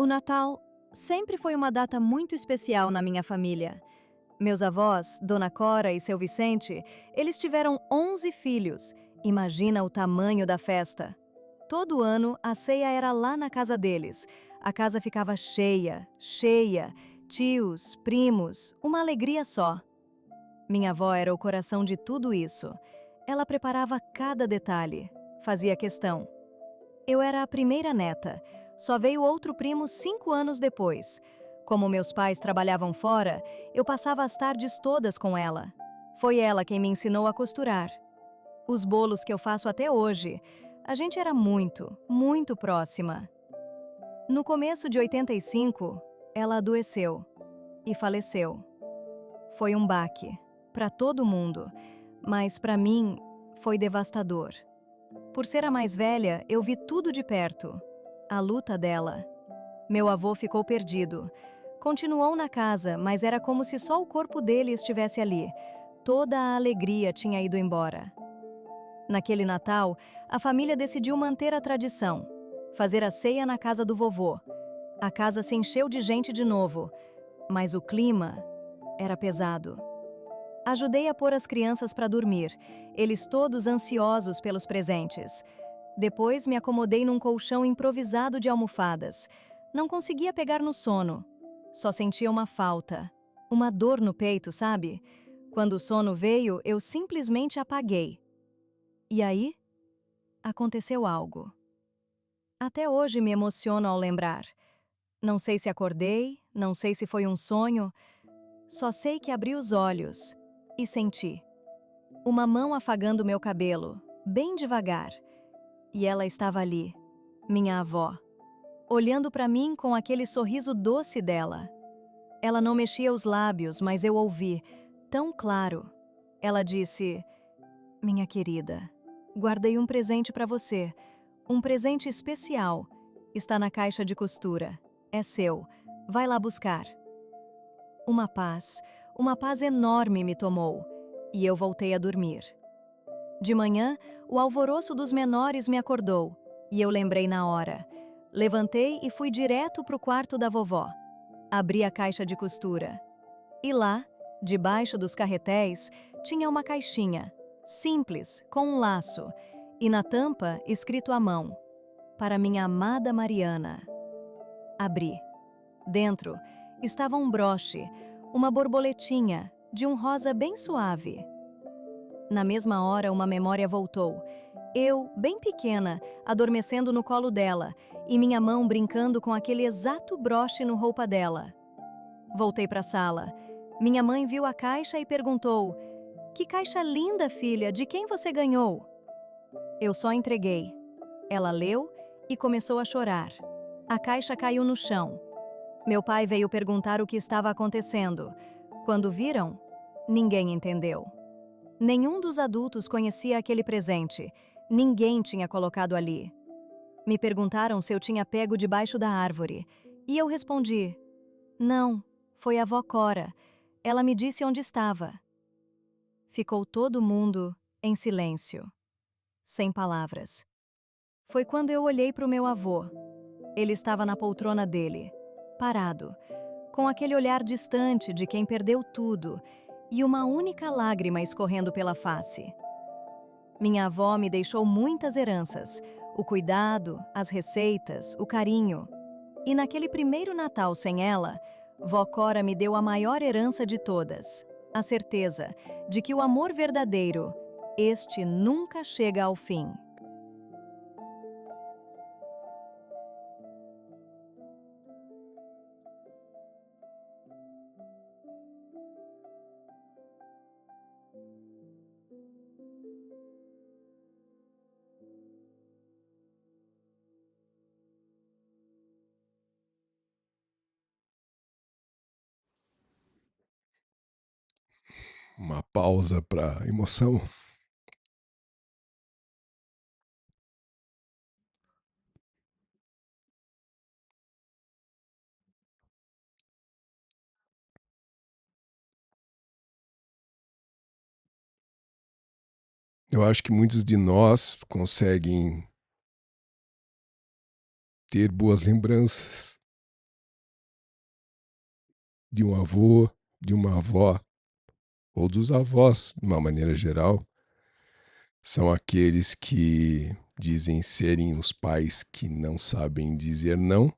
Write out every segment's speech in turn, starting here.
O Natal sempre foi uma data muito especial na minha família. Meus avós, Dona Cora e seu Vicente, eles tiveram 11 filhos. Imagina o tamanho da festa. Todo ano, a ceia era lá na casa deles. A casa ficava cheia, cheia. Tios, primos, uma alegria só. Minha avó era o coração de tudo isso. Ela preparava cada detalhe, fazia questão. Eu era a primeira neta. Só veio outro primo 5 anos depois. Como meus pais trabalhavam fora, eu passava as tardes todas com ela. Foi ela quem me ensinou a costurar. Os bolos que eu faço até hoje, a gente era muito, muito próxima. No começo de 85, ela adoeceu e faleceu. Foi um baque, para todo mundo, mas para mim foi devastador. Por ser a mais velha, eu vi tudo de perto. A luta dela. Meu avô ficou perdido. Continuou na casa, mas era como se só o corpo dele estivesse ali. Toda a alegria tinha ido embora. Naquele Natal, a família decidiu manter a tradição. Fazer a ceia na casa do vovô. A casa se encheu de gente de novo, mas o clima era pesado. Ajudei a pôr as crianças para dormir, eles todos ansiosos pelos presentes. Depois me acomodei num colchão improvisado de almofadas. Não conseguia pegar no sono. Só sentia uma falta. Uma dor no peito, sabe? Quando o sono veio, eu simplesmente apaguei. E aí, aconteceu algo. Até hoje me emociono ao lembrar. Não sei se acordei, não sei se foi um sonho. Só sei que abri os olhos e senti. Uma mão afagando meu cabelo, bem devagar. E ela estava ali, minha avó, olhando para mim com aquele sorriso doce dela. Ela não mexia os lábios, mas eu ouvi, tão claro. Ela disse: "Minha querida, guardei um presente para você, um presente especial. Está na caixa de costura. É seu. Vai lá buscar." Uma paz enorme me tomou, e eu voltei a dormir. De manhã, o alvoroço dos menores me acordou, e eu lembrei na hora. Levantei e fui direto para o quarto da vovó. Abri a caixa de costura. E lá, debaixo dos carretéis, tinha uma caixinha, simples, com um laço, e na tampa, escrito à mão: "Para minha amada Mariana." Abri. Dentro estava um broche, uma borboletinha, de um rosa bem suave. Na mesma hora, uma memória voltou. Eu, bem pequena, adormecendo no colo dela, e minha mão brincando com aquele exato broche no roupa dela. Voltei para a sala. Minha mãe viu a caixa e perguntou: "Que caixa linda, filha, de quem você ganhou?" Eu só entreguei. Ela leu e começou a chorar. A caixa caiu no chão. Meu pai veio perguntar o que estava acontecendo. Quando viram, ninguém entendeu. Nenhum dos adultos conhecia aquele presente. Ninguém tinha colocado ali. Me perguntaram se eu tinha pego debaixo da árvore. E eu respondi: "Não, foi a avó Cora. Ela me disse onde estava." Ficou todo mundo em silêncio, sem palavras. Foi quando eu olhei para o meu avô. Ele estava na poltrona dele, parado, com aquele olhar distante de quem perdeu tudo e uma única lágrima escorrendo pela face. Minha avó me deixou muitas heranças: o cuidado, as receitas, o carinho. E naquele primeiro Natal sem ela, vó Cora me deu a maior herança de todas: a certeza de que o amor verdadeiro, este nunca chega ao fim. Uma pausa para emoção. Eu acho que muitos de nós conseguem ter boas lembranças de um avô, de uma avó, ou dos avós, de uma maneira geral, são aqueles que dizem serem os pais que não sabem dizer não,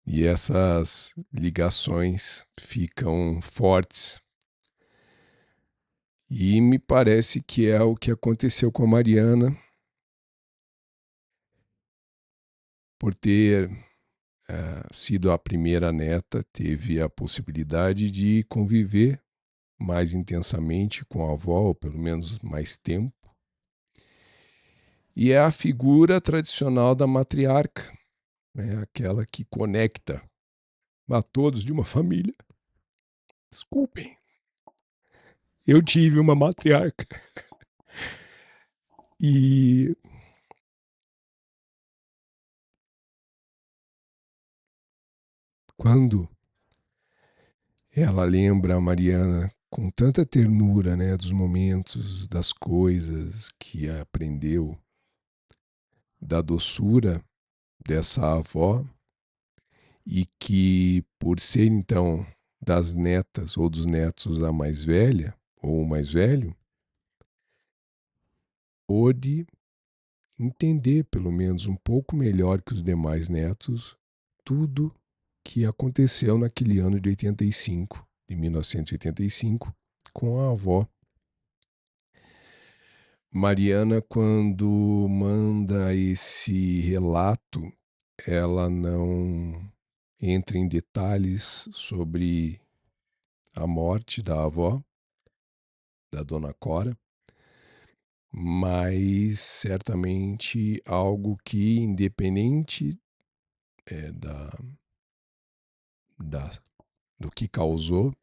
e essas ligações ficam fortes. E me parece que é o que aconteceu com a Mariana, por ter sido a primeira neta, teve a possibilidade de conviver mais intensamente com a avó, ou pelo menos mais tempo. E é a figura tradicional da matriarca, né? Aquela que conecta a todos de uma família. Desculpem, eu tive uma matriarca. E quando ela lembra a Mariana com tanta ternura, né, dos momentos, das coisas que aprendeu, da doçura dessa avó, e que, por ser então das netas ou dos netos a mais velha ou o mais velho, pôde entender pelo menos um pouco melhor que os demais netos tudo que aconteceu naquele ano de 85, de 1985, com a avó. Mariana, quando manda esse relato, ela não entra em detalhes sobre a morte da avó, da dona Cora, mas certamente algo que, independente é, da, do que causou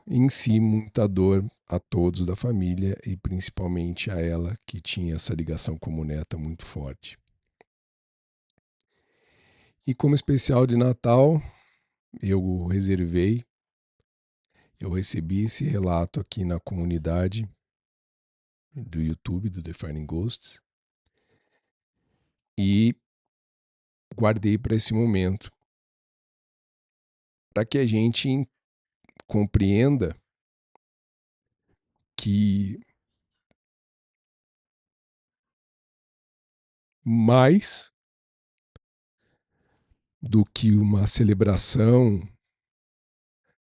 em si muita dor a todos da família e principalmente a ela, que tinha essa ligação como neta muito forte. E como especial de Natal, eu reservei, eu recebi esse relato aqui na comunidade do YouTube do Defining Ghosts e guardei para esse momento, para que a gente compreenda que mais do que uma celebração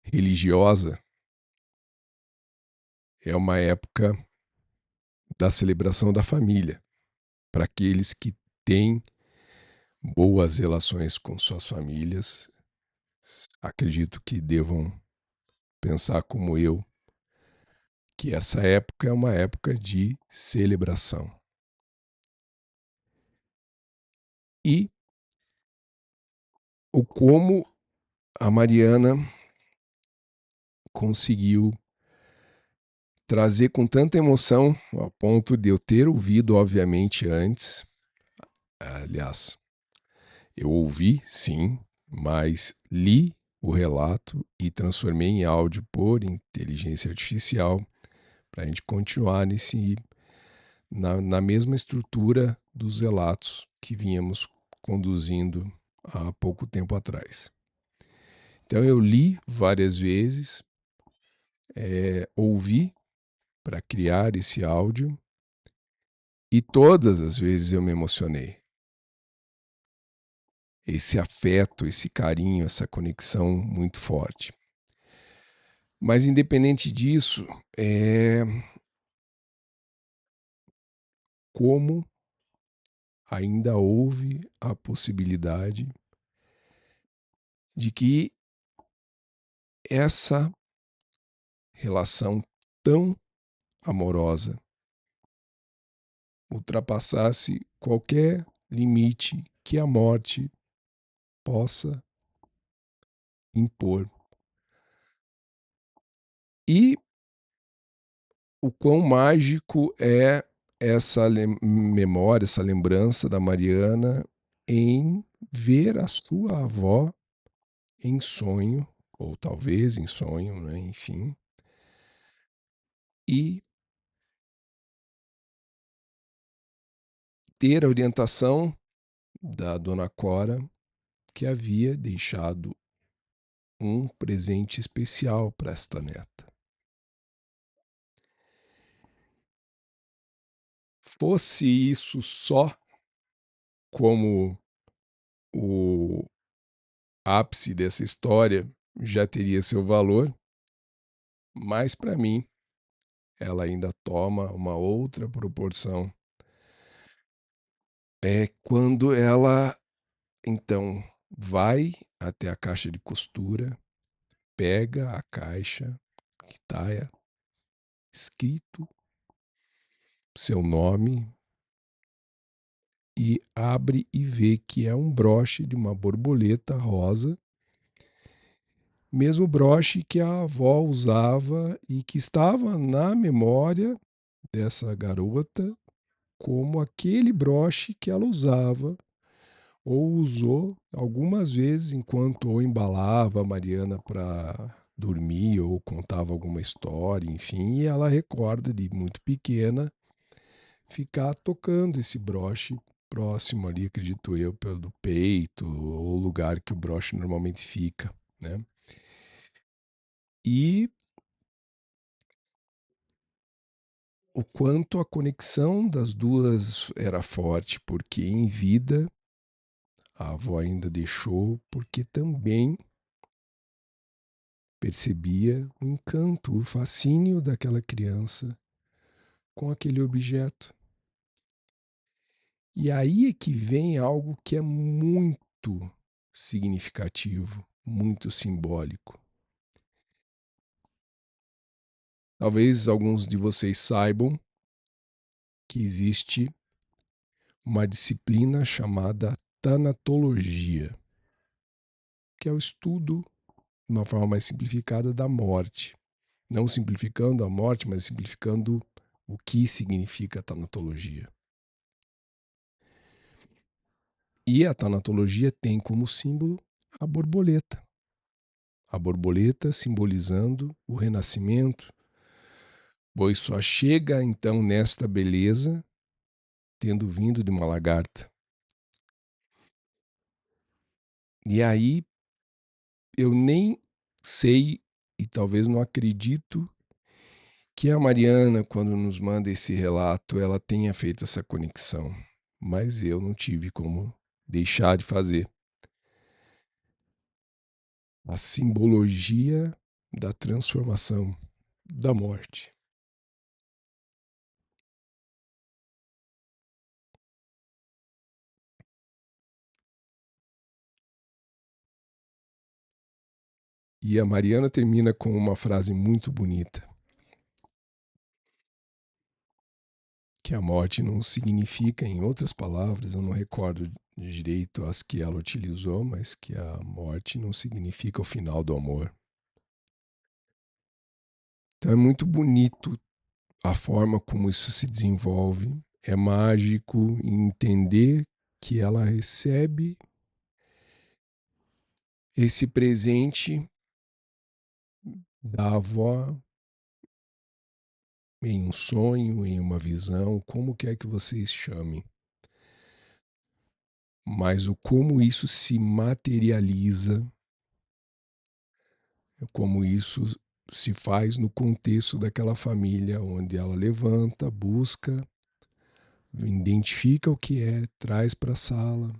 religiosa, é uma época da celebração da família, para aqueles que têm boas relações com suas famílias. Acredito que devam pensar como eu, que essa época é uma época de celebração. E o como a Mariana conseguiu trazer com tanta emoção, ao ponto de eu ter ouvido, obviamente, antes. Aliás, eu ouvi, sim, mas li o relato e transformei em áudio por inteligência artificial para a gente continuar na mesma estrutura dos relatos que vínhamos conduzindo há pouco tempo atrás. Então eu li várias vezes, ouvi para criar esse áudio e todas as vezes eu me emocionei. Esse afeto, esse carinho, essa conexão muito forte. Mas independente disso, como ainda houve a possibilidade de que essa relação tão amorosa ultrapassasse qualquer limite que a morte possa impor. E o quão mágico é essa memória, essa lembrança da Mariana em ver a sua avó em sonho, ou talvez em sonho, né? Enfim, e ter a orientação da dona Cora que havia deixado um presente especial para esta neta. Fosse isso só como o ápice dessa história, já teria seu valor, mas para mim ela ainda toma uma outra proporção. É quando ela, então, vai até a caixa de costura, pega a caixa que está escrito seu nome e abre e vê que é um broche de uma borboleta rosa, mesmo broche que a avó usava e que estava na memória dessa garota como aquele broche que ela usava ou usou algumas vezes enquanto ou embalava a Mariana para dormir ou contava alguma história, enfim, e ela recorda de muito pequena ficar tocando esse broche próximo ali, acredito eu, pelo peito ou lugar que o broche normalmente fica, né? E o quanto a conexão das duas era forte, porque em vida a avó ainda deixou, porque também percebia o encanto, o fascínio daquela criança com aquele objeto. E aí é que vem algo que é muito significativo, muito simbólico. Talvez alguns de vocês saibam que existe uma disciplina chamada tanatologia, que é o estudo, de uma forma mais simplificada, da morte. Não simplificando a morte, mas simplificando o que significa a tanatologia. E a tanatologia tem como símbolo a borboleta. A borboleta simbolizando o renascimento, pois só chega então nesta beleza tendo vindo de uma lagarta. E aí eu nem sei e talvez não acredito que a Mariana, quando nos manda esse relato, ela tenha feito essa conexão. Mas eu não tive como deixar de fazer. A simbologia da transformação, da morte. E a Mariana termina com uma frase muito bonita, que a morte não significa, em outras palavras, eu não recordo direito as que ela utilizou, mas que a morte não significa o final do amor. Então é muito bonito a forma como isso se desenvolve, é mágico entender que ela recebe esse presente da avó em um sonho, em uma visão, como quer que vocês chamem. Mas o como isso se materializa, como isso se faz no contexto daquela família, onde ela levanta, busca, identifica o que é, traz para a sala.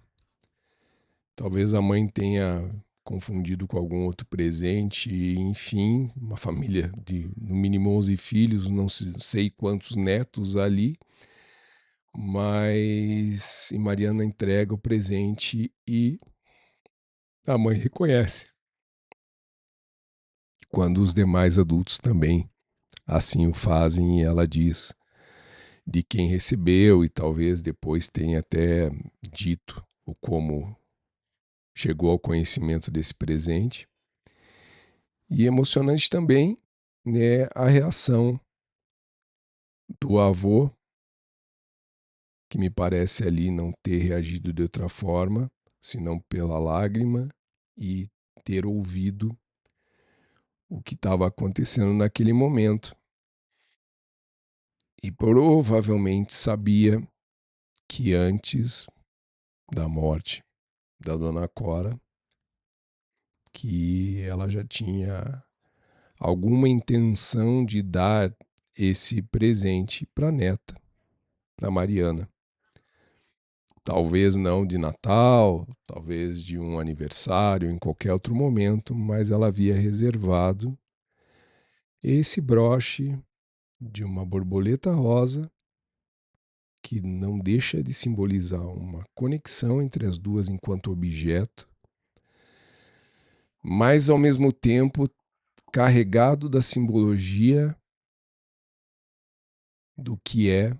Talvez a mãe tenha confundido com algum outro presente, enfim, uma família de no mínimo 11 filhos, não sei quantos netos ali, mas e Mariana entrega o presente e a mãe reconhece, quando os demais adultos também assim o fazem, e ela diz de quem recebeu e talvez depois tenha até dito o como chegou ao conhecimento desse presente. E emocionante também, né, a reação do avô, que me parece ali não ter reagido de outra forma, senão pela lágrima e ter ouvido o que estava acontecendo naquele momento. E provavelmente sabia que antes da morte da dona Cora, que ela já tinha alguma intenção de dar esse presente para a neta, para Mariana. Talvez não de Natal, talvez de um aniversário, em qualquer outro momento, mas ela havia reservado esse broche de uma borboleta rosa que não deixa de simbolizar uma conexão entre as duas enquanto objeto, mas ao mesmo tempo carregado da simbologia do que é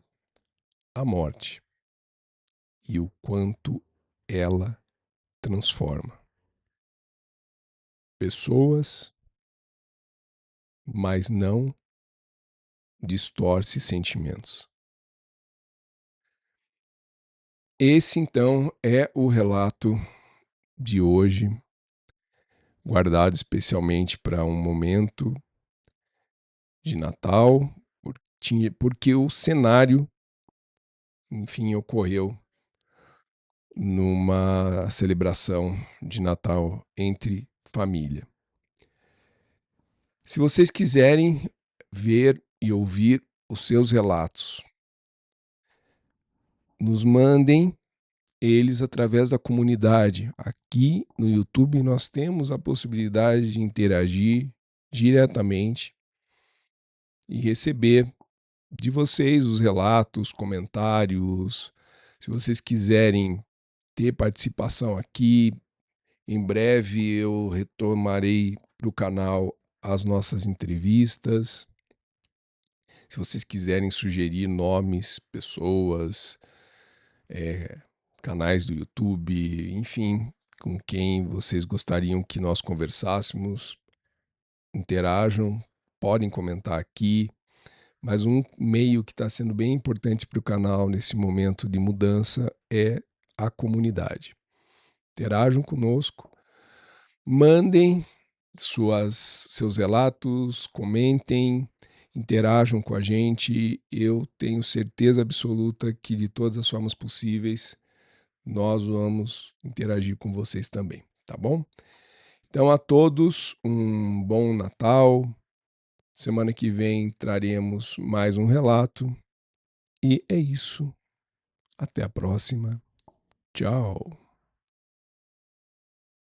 a morte e o quanto ela transforma pessoas, mas não distorce sentimentos. Esse então é o relato de hoje, guardado especialmente para um momento de Natal, porque o cenário, enfim, ocorreu numa celebração de Natal entre família. Se vocês quiserem ver e ouvir os seus relatos, nos mandem eles através da comunidade. Aqui no YouTube nós temos a possibilidade de interagir diretamente e receber de vocês os relatos, comentários. Se vocês quiserem ter participação aqui, em breve eu retomarei para o canal as nossas entrevistas. Se vocês quiserem sugerir nomes, pessoas, canais do YouTube, enfim, com quem vocês gostariam que nós conversássemos, interajam, podem comentar aqui. Mas um meio que está sendo bem importante para o canal nesse momento de mudança é a comunidade. Interajam conosco, mandem seus relatos, comentem, interajam com a gente. Eu tenho certeza absoluta que de todas as formas possíveis nós vamos interagir com vocês também, tá bom? Então a todos um bom Natal. Semana que vem traremos mais um relato. E é isso. Até a próxima. Tchau.